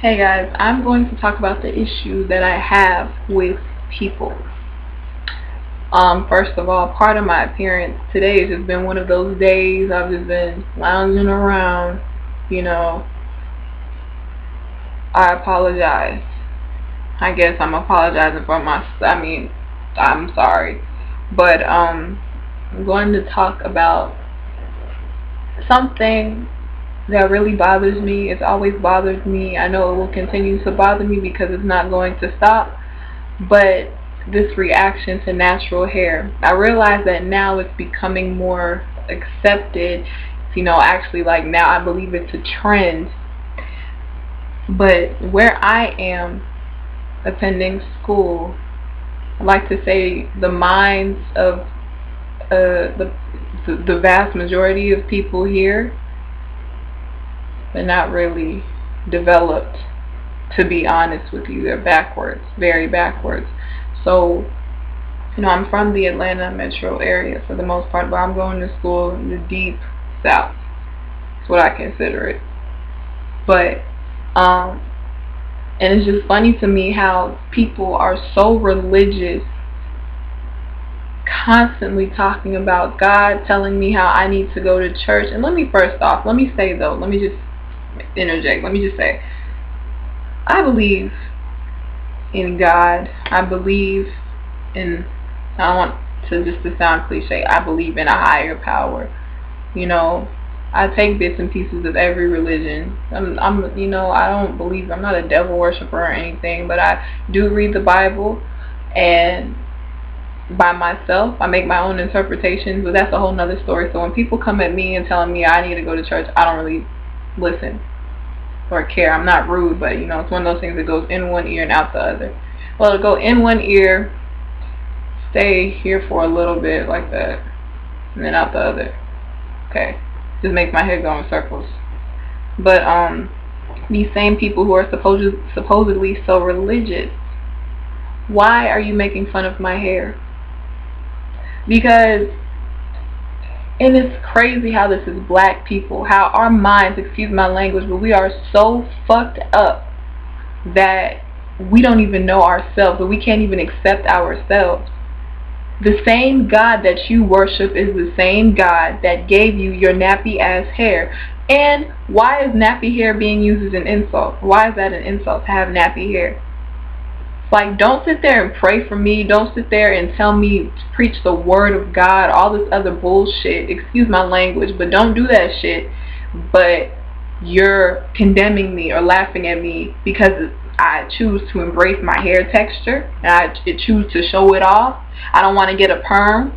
Hey guys, I'm going to talk about the issue that I have with people. First of all, part of my appearance today has just been one of those days I've just been lounging around. You know, I apologize. I guess I'm apologizing for I'm sorry. But I'm going to talk about something that really bothers me. It's always bothered me. I know it will continue to bother me because it's not going to stop. But this reaction to natural hair, I realize that now it's becoming more accepted. Actually, like, now I believe it's a trend. But where I am attending school, I like to say the minds of the vast majority of people here, they're not really developed. To be honest with you, they're backwards, very backwards. So, I'm from the Atlanta metro area for the most part, but I'm going to school in the deep south. That's what I consider it. But, and it's just funny to me how people are so religious, constantly talking about God, telling me how I need to go to church. And let me just interject. Let me just say, I believe in God. I believe in, I don't want to sound cliche, I believe in a higher power. I take bits and pieces of every religion. I'm not a devil worshiper or anything, but I do read the Bible, and by myself, I make my own interpretations, but that's a whole nother story. So when people come at me and telling me I need to go to church, I don't really listen or care. I'm not rude, but it's one of those things that goes in one ear and out the other. Well, to go in one ear, stay here for a little bit like that, and then out the other. Okay, just makes my head go in circles. But these same people who are supposedly so religious, why are you making fun of my hair? Because, and it's crazy how this is black people, how our minds, excuse my language, but we are so fucked up that we don't even know ourselves, that we can't even accept ourselves. The same God that you worship is the same God that gave you your nappy ass hair. And why is nappy hair being used as an insult? Why is that an insult to have nappy hair? Like, don't sit there and pray for me. Don't sit there and tell me, preach the word of God, all this other bullshit. Excuse my language, but don't do that shit. But you're condemning me or laughing at me because I choose to embrace my hair texture and I choose to show it off. I don't want to get a perm.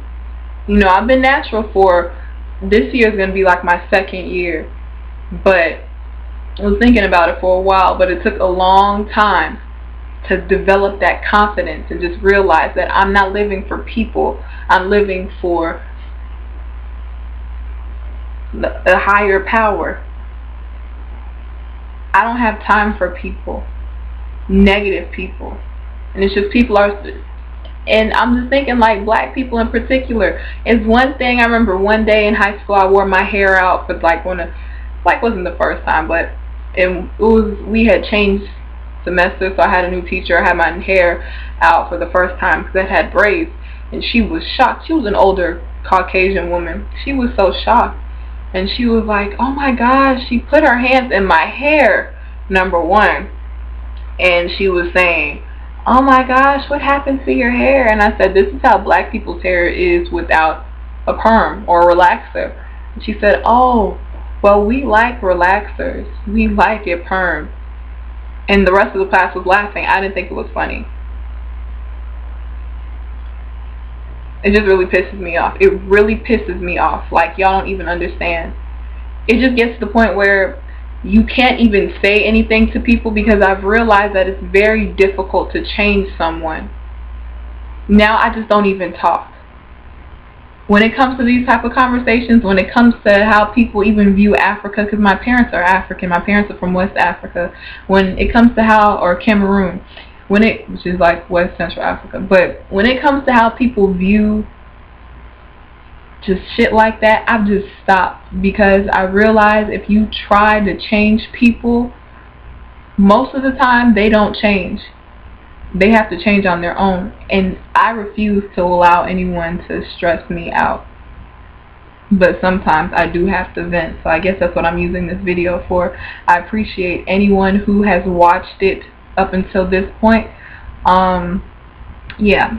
I've been natural for, this year is going to be like my second year. But I was thinking about it for a while, but it took a long time to develop that confidence and just realize that I'm not living for people. I'm living for the higher power. I don't have time for people, negative people. And it's just and I'm just thinking, like, black people in particular. It's one thing, I remember one day in high school I wore my hair out for wasn't the first time, but we had changed semester, so I had a new teacher. I had my hair out for the first time because I had braids, and she was shocked. She was an older Caucasian woman. She was so shocked, and she was like, oh my gosh, she put her hands in my hair, number one, and she was saying, oh my gosh, what happened to your hair? And I said, this is how black people's hair is without a perm or a relaxer. And she said, oh, well, we like relaxers, we like it perm. And the rest of the class was laughing. I didn't think it was funny. It just really pisses me off. It really pisses me off. Like, y'all don't even understand. It just gets to the point where you can't even say anything to people, because I've realized that it's very difficult to change someone. Now I just don't even talk. When it comes to these type of conversations, when it comes to how people even view Africa, because my parents are African, my parents are from West Africa. When it comes to or Cameroon, which is like West Central Africa, but when it comes to how people view just shit like that, I've just stopped, because I realize if you try to change people, most of the time they don't change. They have to change on their own, and I refuse to allow anyone to stress me out. But sometimes I do have to vent, so I guess that's what I'm using this video for. I appreciate anyone who has watched it up until this point. Yeah.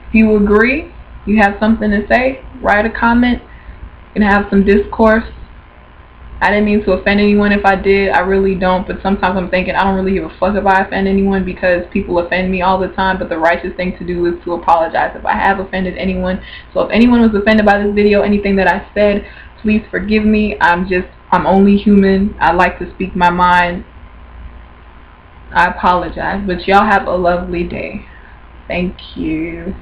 If you agree, you have something to say, write a comment and have some discourse. I didn't mean to offend anyone. If I did, I really don't, but sometimes I'm thinking I don't really give a fuck if I offend anyone, because people offend me all the time, but the righteous thing to do is to apologize if I have offended anyone. So if anyone was offended by this video, anything that I said, please forgive me. I'm only human. I like to speak my mind. I apologize, but y'all have a lovely day. Thank you.